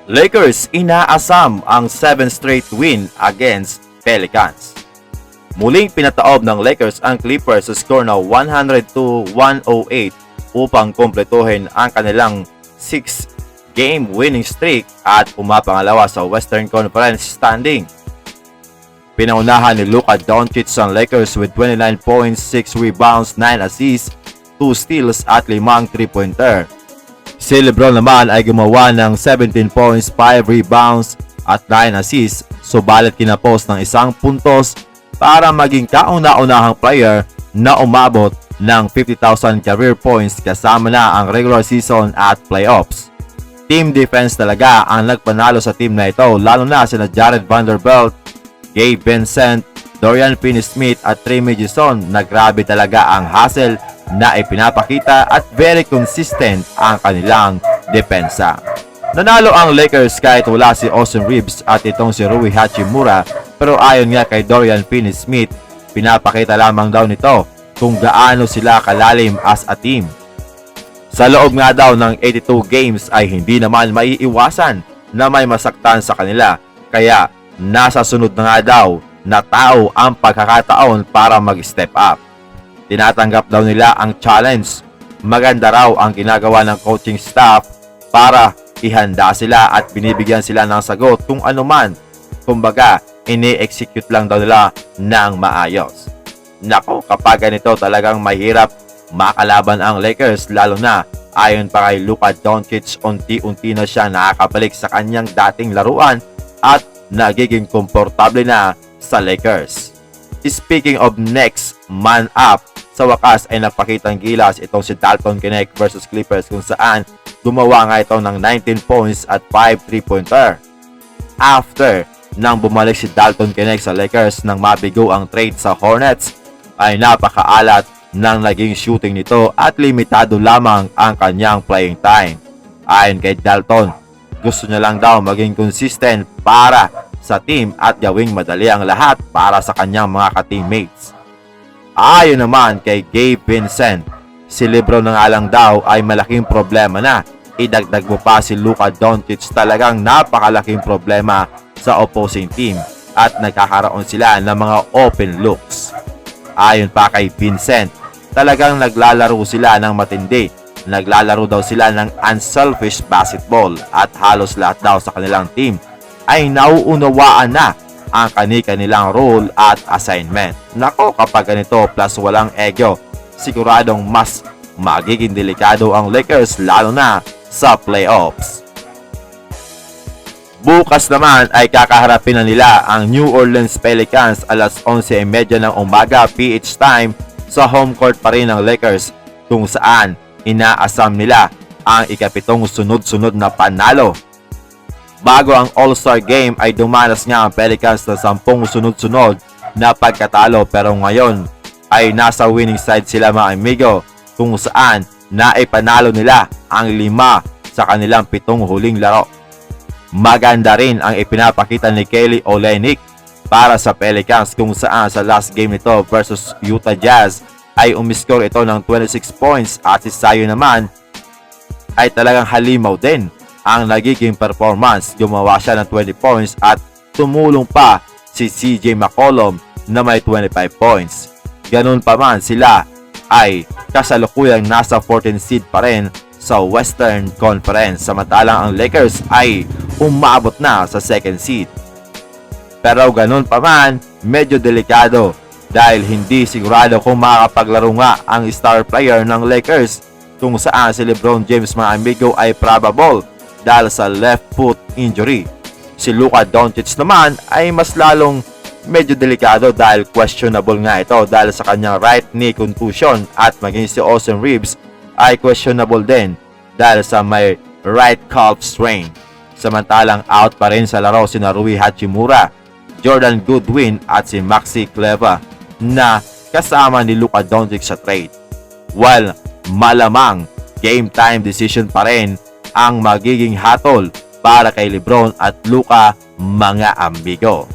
Lakers inaasam ang 7th straight win against Pelicans. Muling pinataob ng Lakers ang Clippers sa score na 102-108 upang kumpletuhin ang kanilang 6-game winning streak at pumapangalawa sa Western Conference standing. Pinaunahan ni Luka Doncic ang Lakers with 29 points, 6 rebounds, 9 assists, 2 steals at 5 3-pointer. Si LeBron naman ay gumawa ng 17 points, 5 rebounds at 9 assists, subalit kinapos ng 1 puntos para maging kauna-unahang player na umabot ng 50,000 career points kasama na ang regular season at playoffs. Team defense talaga ang nagpanalo sa team na ito, lalo na sina Jared Vanderbilt, Gabe Vincent, Dorian Finney-Smith at Trey Magison na grabe talaga ang hustle na ipinapakita at very consistent ang kanilang depensa. Nanalo ang Lakers kahit wala si Austin Reeves at itong si Rui Hachimura, pero ayon nga kay Dorian Finney-Smith, pinapakita lamang daw nito kung gaano sila kalalim as a team. Sa loob nga daw ng 82 games ay hindi naman maiiwasan na may masaktan sa kanila, kaya nasa sunod na nga daw na tao ang pagkakataon para mag-step up. Tinatanggap daw nila ang challenge. Maganda raw ang ginagawa ng coaching staff para ihanda sila at binibigyan sila ng sagot kung ano man. Kumbaga, ini-execute lang daw nila ng maayos. Nako, kapag ganito talagang mahirap makalaban ang Lakers, lalo na ayon pa kay Luka Doncic, unti-unti na siya nakakabalik sa kanyang dating laruan at nagiging komportable na sa Lakers. Speaking of next man up, sa wakas ay napakitang gilas itong si Dalton Knecht versus Clippers kung saan gumawa nga ito ng 19 points at 5 3-pointer. After nang bumalik si Dalton Knecht sa Lakers nang mabigo ang trade sa Hornets, ay napakaalat ng naging shooting nito at limitado lamang ang kanyang playing time. Ayon kay Dalton, gusto niya lang daw maging consistent para sa team at gawing madali ang lahat para sa kanyang mga ka-teammates. Ayon naman kay Gabe Vincent, si LeBron na nga lang daw ay malaking problema na. Idagdag mo pa si Luka Doncic, talagang napakalaking problema sa opposing team at nagkakaroon sila ng mga open looks. Ayon pa kay Vincent, talagang naglalaro sila ng matindi. Naglalaro daw sila ng unselfish basketball at halos lahat daw sa kanilang team ay nauunawaan na ang kani-kanilang role at assignment. Nako, kapag ganito plus walang ego, siguradong mas magiging delikado ang Lakers lalo na sa playoffs. Bukas naman ay kakaharapin na nila ang New Orleans Pelicans alas 11:30 ng umaga PH time sa home court pa rin ng Lakers kung saan inaasam nila ang ikapitong sunod-sunod na panalo. Bago ang All-Star Game ay dumanas nga ang Pelicans na 10 sunod-sunod na pagkatalo, pero ngayon ay nasa winning side sila mga amigo kung saan naipanalo nila ang 5 sa kanilang 7 huling laro. Maganda rin ang ipinapakita ni Kelly Olynyk para sa Pelicans kung saan sa last game nito versus Utah Jazz ay umiscore ito ng 26 points at si Zion naman ay talagang halimaw din ang nagiging performance. Gumawa siya ng 20 points at tumulong pa si CJ McCollum na may 25 points. Ganun pa man, sila ay kasalukuyang nasa 14 seed pa rin sa Western Conference, samantalang ang Lakers ay umabot na sa 2nd seed. Pero ganun pa man, medyo delikado dahil hindi sigurado kung makakapaglaro nga ang star player ng Lakers kung saan si LeBron James mga amigo ay probable dahil sa left foot injury. Si Luka Doncic naman ay mas lalong medyo delikado dahil questionable nga ito dahil sa kanyang right knee contusion at maging si Austin Reeves ay questionable din dahil sa may right calf strain. Samantalang out pa rin sa laro si Rui Hachimura, Jordan Goodwin at si Maxi Kleber na kasama ni Luka Doncic sa trade. While malamang game time decision pa rin ang magiging hatol para kay LeBron at Luka mga amigo.